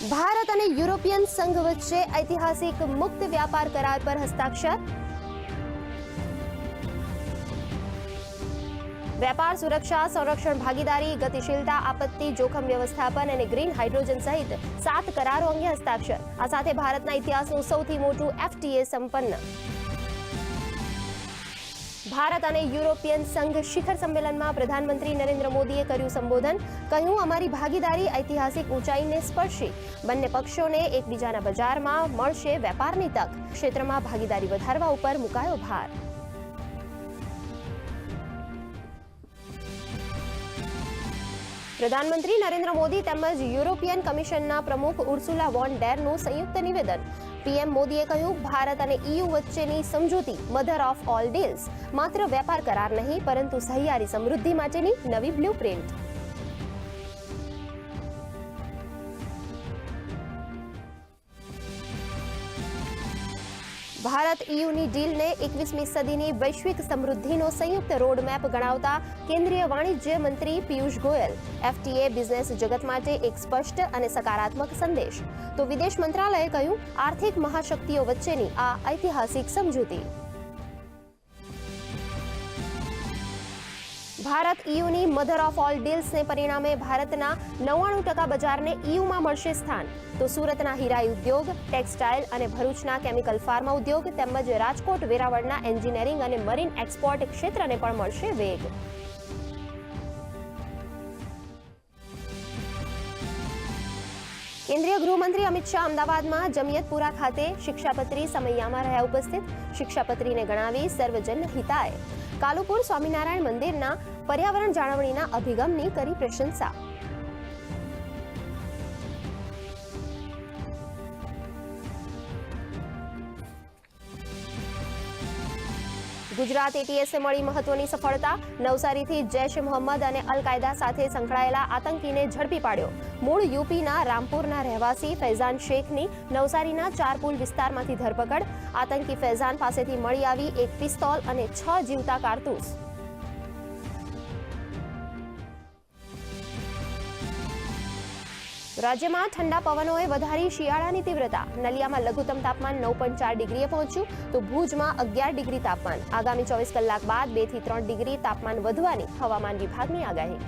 ભારત અને યુરોપિયન સંઘ વચ્ચે ઐતિહાસિક મુક્ત વ્યાપાર કરાર પર હસ્તાક્ષર. વેપાર, સુરક્ષા, સંરક્ષણ, ભાગીદારી, ગતિશીલતા, આપત્તિ જોખમ વ્યવસ્થાપન અને ગ્રીન હાઇડ્રોજન સહિત 7 કરારો અંગે હસ્તાક્ષર. આ સાથે ભારતના ઇતિહાસનું સૌથી મોટું FTA સંપન્ન. ભારત અને યુરોપિયન સંઘ શિખર સંમેલનમાં પ્રધાનમંત્રી નરેન્દ્ર મોદીએ કર્યું સંબોધન. કહ્યું, અમારી ભાગીદારી ઐતિહાસિક ઊંચાઈને સ્પર્શી. બંને પક્ષોને એકબીજાના બજારમાં મળશે વેપારની તક. ક્ષેત્રમાં ભાગીદારી વધારવા ઉપર મુકાયો ભાર. પ્રધાનમંત્રી નરેન્દ્ર મોદી તેમજ યુરોપિયન કમિશનના પ્રમુખ ઉર્સુલા વોન ડેરનું સંયુક્ત નિવેદન. પીએમ મોદીએ કહ્યું, ભારત અને EU વચ્ચેની સમજૂતી મધર ઓફ ઓલ ડીલ્સ માત્ર વેપાર કરાર નહીં પરંતુ સહિયારી સમૃદ્ધિ માટેની નવી બ્લુપ્રિન્ટ. ભારત EUની ડીલને 21મી સદીની વૈશ્વિક સમૃદ્ધિનો સંયુક્ત રોડમેપ ગણાવતા કેન્દ્રીય વાણિજ્ય મંત્રી પિયુષ ગોયલ. FTA બિઝનેસ જગત માટે એક સ્પષ્ટ અને સકારાત્મક સંદેશ. તો વિદેશ મંત્રાલયે કહ્યું, આર્થિક મહાશક્તિઓ વચ્ચેની આ ઐતિહાસિક સમજૂતી. ભારત EUની મધર ઓફ ઓલ ડીલ્સને પરિણામે ભારતના 99% બજારને EUમાં મળશે સ્થાન. તો સુરતના હીરાઈ ઉદ્યોગ, ટેક્સટાઇલ અને ભરૂચના કેમિકલ ફાર્મા ઉદ્યોગ તેમજ રાજકોટ વેરાવળના એન્જિનિયરિંગ અને મરીન એક્સપોર્ટ ક્ષેત્રને પણ મળશે વેગ. કેન્દ્રીય ગૃહમંત્રી અમિત શાહ અમદાવાદમાં જમિયતપુરા ખાતે શિક્ષાપત્રી સમૈયામાં રહ્યા ઉપસ્થિત. શિક્ષાપત્રીને ગણાવી સર્વજન હિતાય. કાલુપુર સ્વામિનારાયણ મંદિરના પર્યાવરણ જાળવણીના અભિગમની કરી પ્રશંસા. ગુજરાત ATSએ મળી મહત્વની સફળતા. નવસારીથી જૈશ મોહમ્મદ અને અલ કાયદા સાથે સંકળાયેલા આતંકીને ઝડપી પાડ્યો. મૂળ યુપીના રામપુરના રહેવાસી ફૈઝાન શેખની નવસારીના ચારપુલ વિસ્તારમાંથી ધરપકડ. આતંકી ફૈઝાન પાસેથી મળી આવી એક પિસ્તોલ અને 6 જીવતા કારતૂસ. રાજ્યમાં ઠંડા પવનોએ વધારી શિયાળાની તીવ્રતા. નલિયામાં લઘુત્તમ તાપમાન 9.4 ડિગ્રીએ પહોંચ્યું તો ભુજમાં 11 ડિગ્રી તાપમાન. આગામી 24 કલાક બાદ 2 થી 3 ડિગ્રી તાપમાન વધવાની હવામાન વિભાગની આગાહી.